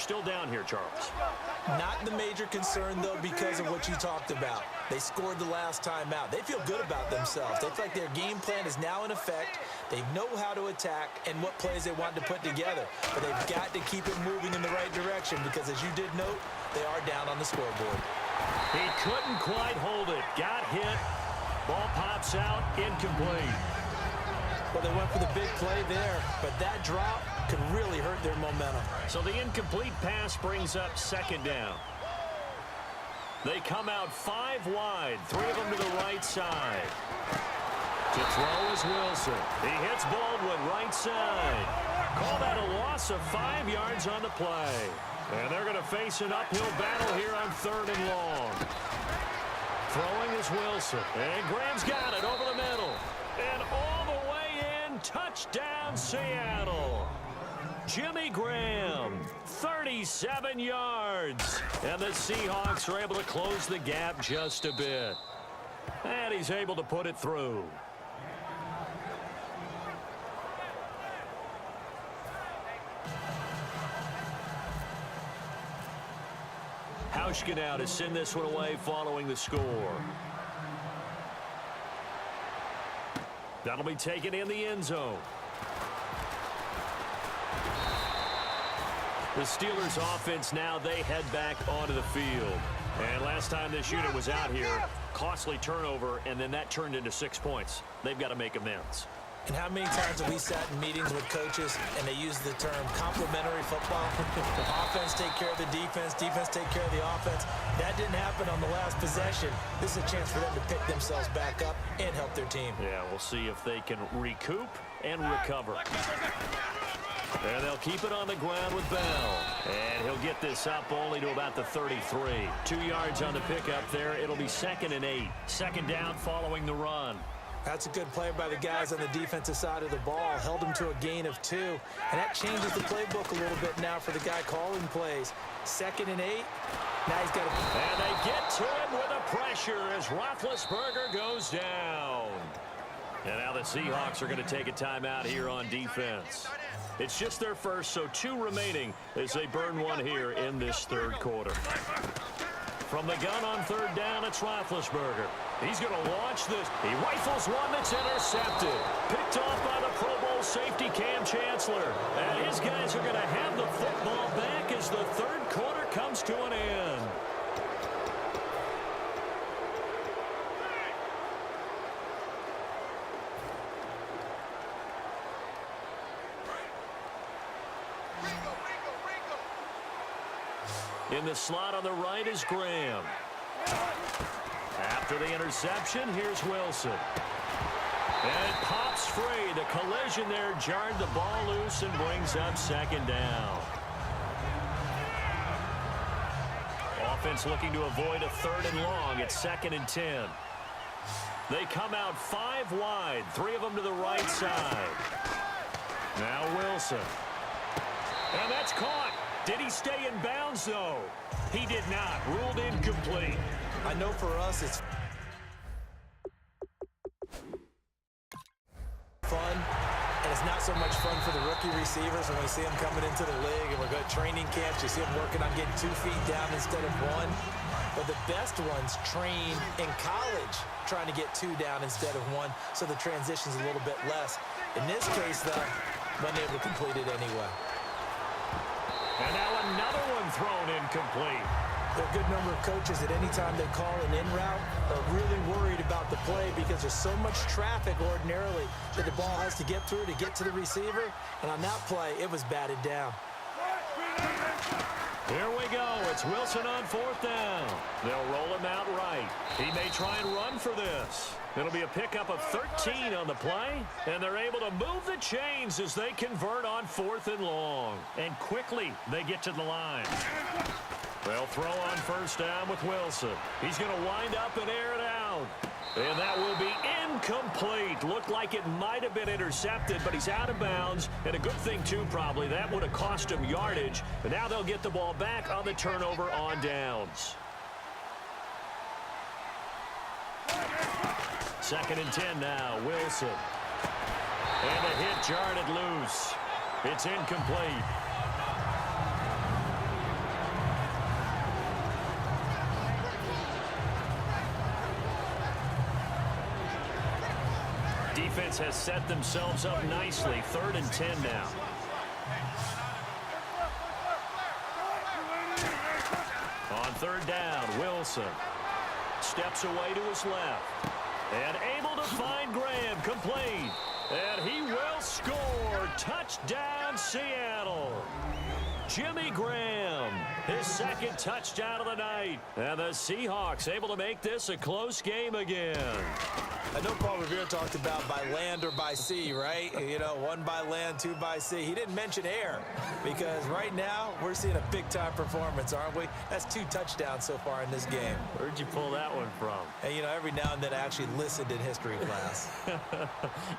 still down here, Charles. Not the major concern, though, because of what you talked about. They scored the last time out. They feel good about themselves. They feel like their game plan is now in effect. They know how to attack and what plays they want to put together. But they've got to keep it moving in the right direction because, as you did note, they are down on the scoreboard. He couldn't quite hold it. Got hit. Ball pops out. Incomplete. Well, they went for the big play there, but that drop could really hurt their momentum. So the incomplete pass brings up second down. They come out 5 wide, 3 of them to the right side. To throw is Wilson. He hits Baldwin right side. Call that a loss of 5 yards on the play. And they're going to face an uphill battle here on 3rd and long. Throwing is Wilson. And Graham's got it over the middle. And all the way in, touchdown Seattle. Jimmy Graham, 37 yards. And the Seahawks are able to close the gap just a bit. And he's able to put it through. Hauschka now to send this one away following the score. That'll be taken in the end zone. The Steelers offense now, they head back onto the field. And last time this unit was out here, costly turnover, and then that turned into 6 points. They've got to make amends. And how many times have we sat in meetings with coaches and they use the term complementary football? Offense take care of the defense, defense take care of the offense. That didn't happen on the last possession. This is a chance for them to pick themselves back up and help their team. Yeah, we'll see if they can recoup and recover. And they'll keep it on the ground with Bell. And he'll get this up only to about the 33. 2 yards on the pickup there. It'll be 2nd and 8. Second down following the run. That's a good play by the guys on the defensive side of the ball. Held them to a gain of 2. And that changes the playbook a little bit now for the guy calling plays. 2nd and 8. Now he's got to... And they get to him with a pressure as Roethlisberger goes down. And now the Seahawks are going to take a timeout here on defense. It's just their first, so 2 remaining as they burn one here in this 3rd quarter. From the gun on 3rd down, it's Roethlisberger. He's going to launch this. He rifles one that's intercepted. Picked off by the Pro Bowl safety Cam Chancellor. And his guys are going to have the football back as the 3rd quarter comes to an end. In the slot on the right is Graham. After the interception, here's Wilson. And it pops free. The collision there jarred the ball loose and brings up 2nd down. Offense looking to avoid a 3rd and long. It's 2nd and 10. They come out 5 wide, 3 of them to the right side. Now Wilson. And that's caught. Did he stay in bounds, though? He did not. Ruled incomplete. I know for us it's fun, and it's not so much fun for the rookie receivers when we see them coming into the league and we're going to training camps. You see them working on getting 2 feet down instead of 1. But the best ones train in college trying to get 2 down instead of 1, so the transition's a little bit less. In this case, though, wasn't able to complete it anyway. And now another one thrown incomplete. There are a good number of coaches that any time they call an in route are really worried about the play because there's so much traffic ordinarily that the ball has to get through to get to the receiver. And on that play, it was batted down. Here we go. It's Wilson on 4th down. They'll roll him out right. He may try and run for this. It'll be a pickup of 13 on the play, and they're able to move the chains as they convert on 4th and long. And quickly, they get to the line. They'll throw on 1st down with Wilson. He's going to wind up and air it out. And that will be incomplete. Looked like it might have been intercepted, but he's out of bounds. And a good thing, too, probably. That would have cost him yardage. But now they'll get the ball back on the turnover on downs. 2nd and 10 now, Wilson. And a hit jarred it loose. It's incomplete. defense has set themselves up nicely. 3rd and 10 now. On 3rd down, Wilson steps away to his left. And able to find Graham, complete. And he will score. Touchdown, Seattle. Jimmy Graham, his 2nd touchdown of the night. And the Seahawks able to make this a close game again. I know Paul Revere talked about by land or by sea, right? You know, 1 by land, 2 by sea. He didn't mention air because right now we're seeing a big-time performance, aren't we? That's 2 touchdowns so far in this game. Where'd you pull that one from? And, you know, every now and then I actually listened in history class.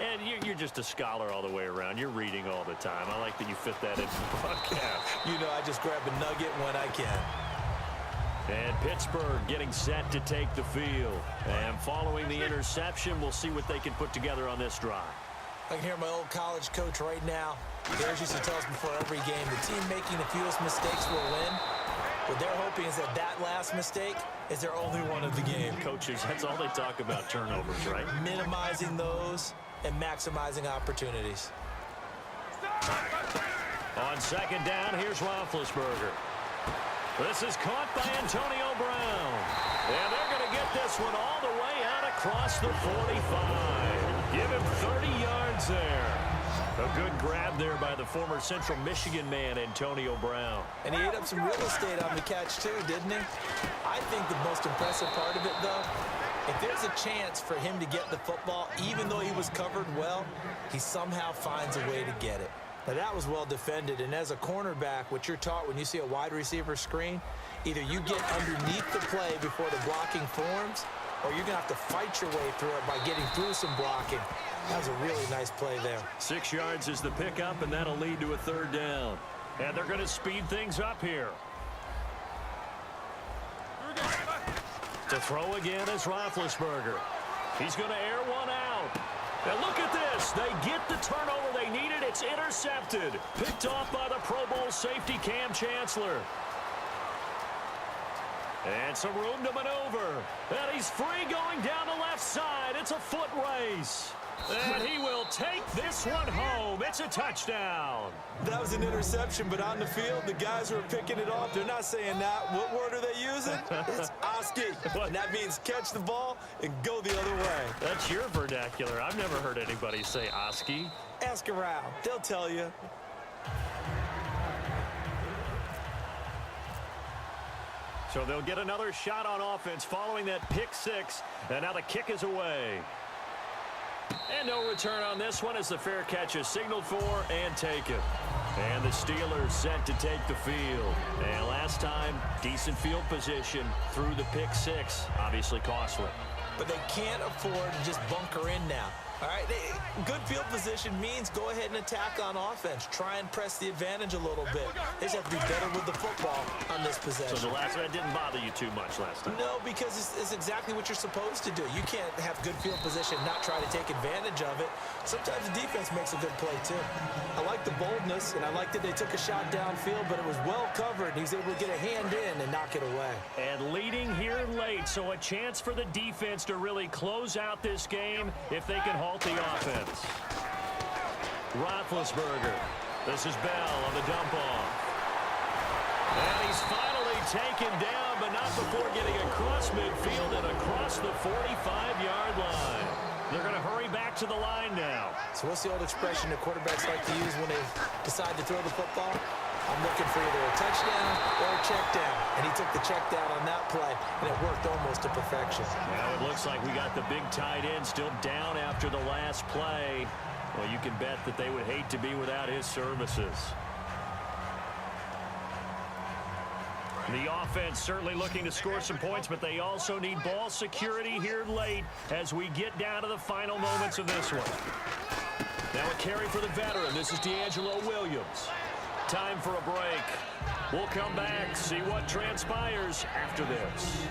And you're just a scholar all the way around. You're reading all the time. I like that you fit that into the broadcast. You know, I just grab a nugget when I can. And Pittsburgh getting set to take the field. And following the interception, we'll see what they can put together on this drive. I can hear my old college coach right now. He always used to tell us before every game, the team making the fewest mistakes will win. What they're hoping is that that last mistake is their only one of the game. Coaches, that's all they talk about, turnovers, right? Minimizing those and maximizing opportunities. On 2nd down, here's Roethlisberger. This is caught by Antonio Brown. And they're going to get this one all the way out across the 45. Give him 30 yards there. A good grab there by the former Central Michigan man, Antonio Brown. And he ate up some real estate on the catch, too, didn't he? I think the most impressive part of it, though, if there's a chance for him to get the football, even though he was covered well, he somehow finds a way to get it. Now, that was well defended, and as a cornerback, what you're taught when you see a wide receiver screen, either you get underneath the play before the blocking forms, or you're going to have to fight your way through it by getting through some blocking. That was a really nice play there. 6 yards is the pickup, and that'll lead to a 3rd down. And they're going to speed things up here. To throw again is Roethlisberger. He's going to air one out. And look at this. They get the turnover they needed. It's intercepted. Picked off by the Pro Bowl safety Cam Chancellor. And some room to maneuver. And he's free going down the left side. It's a foot race. And he will take this one home. It's a touchdown. That was an interception, but on the field, the guys who are picking it off, they're not saying that. What word are they using? It's Oski. And that means catch the ball and go the other way. That's your vernacular. I've never heard anybody say Oski. Ask around. They'll tell you. So they'll get another shot on offense following that pick 6. And now the kick is away. And no return on this one as the fair catch is signaled for and taken. And the Steelers set to take the field. And last time, decent field position through the pick 6. Obviously costly. But they can't afford to just bunker in now. All right, good field position means go ahead and attack on offense. Try and press the advantage a little bit. They just have to be better with the football on this possession. So the last one didn't bother you too much last time? No, because it's exactly what you're supposed to do. You can't have good field position and not try to take advantage of it. Sometimes the defense makes a good play, too. I like the boldness, and I like that they took a shot downfield, but it was well covered. He's able to get a hand in and knock it away. And leading here late, so a chance for the defense to really close out this game if they can hold the offense. Roethlisberger. This is Bell on the dump off. And he's finally taken down, but not before getting across midfield and across the 45-yard line. They're going to hurry back to the line now. So what's the old expression that quarterbacks like to use when they decide to throw the football? I'm looking for either a touchdown or a check down. And he took the check down on that play, and it worked almost to perfection. Now it looks like we got the big tight end still down after the last play. Well, you can bet that they would hate to be without his services. The offense certainly looking to score some points, but they also need ball security here late as we get down to the final moments of this one. Now a carry for the veteran. This is D'Angelo Williams. Time for a break. We'll come back, see what transpires after this.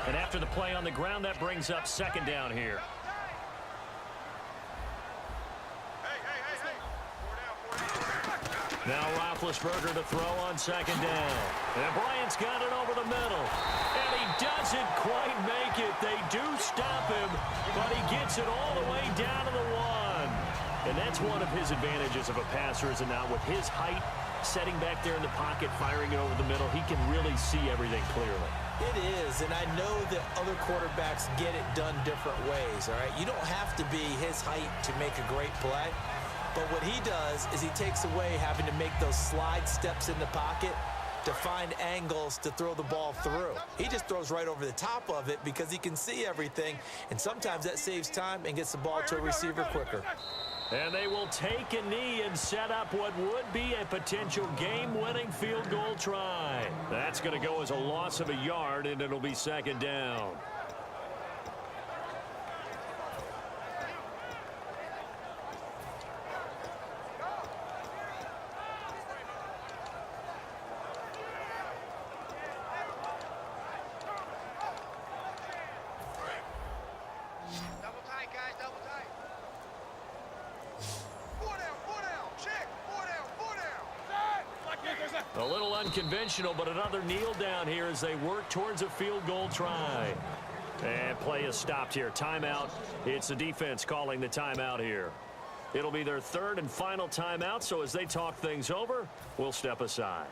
And after the play on the ground, that brings up 2nd down here. Now Roethlisberger to throw on second down. And Bryant's got it over the middle. And he doesn't quite make it. They do stop him, but he gets it all the way down to the 1. And that's one of his advantages of a passer, is it not? With his height, setting back there in the pocket, firing it over the middle, he can really see everything clearly. It is, and I know that other quarterbacks get it done different ways, all right? You don't have to be his height to make a great play. But what he does is he takes away having to make those slide steps in the pocket to find angles to throw the ball through. He just throws right over the top of it because he can see everything, and sometimes that saves time and gets the ball to a receiver quicker. And they will take a knee and set up what would be a potential game-winning field goal try. That's going to go as a loss of a yard, and it'll be second down. A little unconventional, but another kneel down here as they work towards a field goal try. And play is stopped here. Timeout. It's the defense calling the timeout here. It'll be their third and final timeout, so as they talk things over, we'll step aside.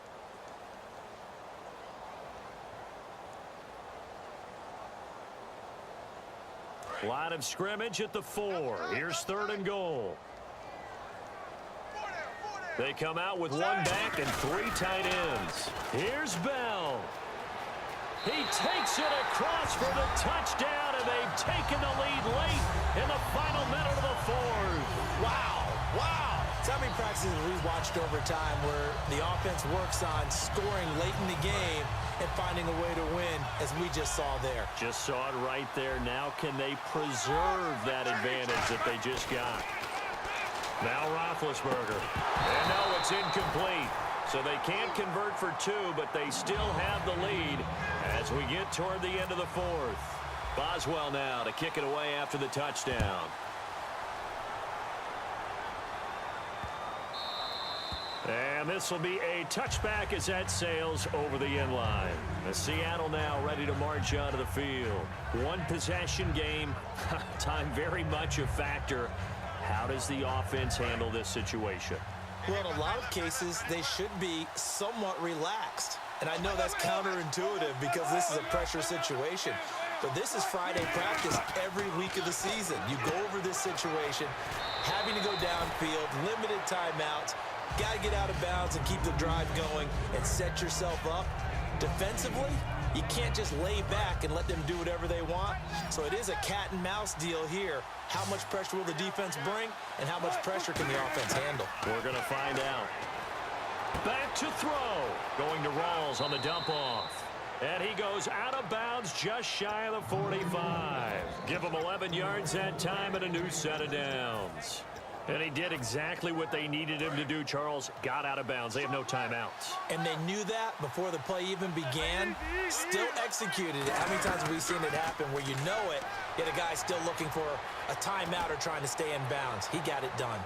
Line of scrimmage at the 4. Here's third and goal. They come out with one back and 3 tight ends. Here's Bell. He takes it across for the touchdown, and they've taken the lead late in the final minute of the 4th. Wow, wow. So how many practices we've watched over time where the offense works on scoring late in the game and finding a way to win, as we just saw there. Just saw it right there. Now can they preserve that advantage that they just got? Now Roethlisberger. And no, it's incomplete. So they can't convert for 2, but they still have the lead as we get toward the end of the 4th. Boswell now to kick it away after the touchdown. And this will be a touchback as that sails over the end line. Seattle now ready to march onto the field. One possession game. Time very much a factor. How does the offense handle this situation? Well, in a lot of cases, they should be somewhat relaxed. And I know that's counterintuitive because this is a pressure situation. But this is Friday practice every week of the season. You go over this situation, having to go downfield, limited timeouts, got to get out of bounds and keep the drive going and set yourself up. Defensively, you can't just lay back and let them do whatever they want. So it is a cat and mouse deal here. How much pressure will the defense bring, and how much pressure can the offense handle? We're going to find out. Back to throw. Going to Rawls on the dump off. And he goes out of bounds just shy of the 45. Give him 11 yards that time and a new set of downs. And he did exactly what they needed him to do, Charles. Got out of bounds. They have no timeouts. And they knew that before the play even began. Still executed it. How many times have we seen it happen where you know it, yet a guy still looking for a timeout or trying to stay in bounds? He got it done.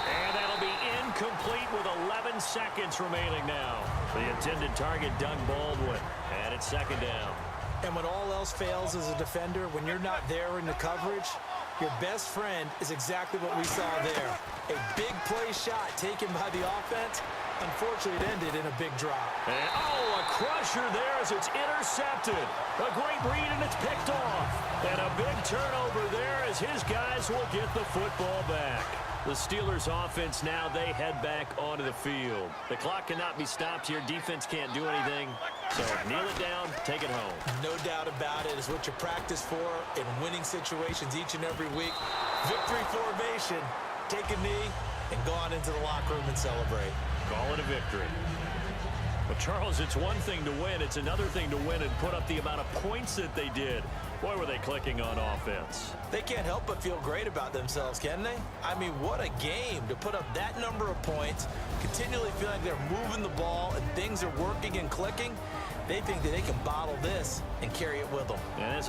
And that'll be incomplete with 11 seconds remaining now. The intended target, Doug Baldwin. And it's second down. And when all else fails as a defender, when you're not there in the coverage, your best friend is exactly what we saw there. A big play shot taken by the offense. Unfortunately, it ended in a big drop. And, oh, a crusher there as it's intercepted. A great read, and it's picked off. And a big turnover there as his guys will get the football back. The Steelers offense now, they head back onto the field. The clock cannot be stopped here. Defense can't do anything. So kneel it down, take it home. No doubt about it. It's what you practice for in winning situations each and every week. Victory formation. Take a knee and go on into the locker room and celebrate. Call it a victory. But, Charles, it's one thing to win. It's another thing to win and put up the amount of points that they did. Boy, were they clicking on offense. They can't help but feel great about themselves, can they? I mean, what a game to put up that number of points, continually feel like they're moving the ball and things are working and clicking. They think that they can bottle this and carry it with them. And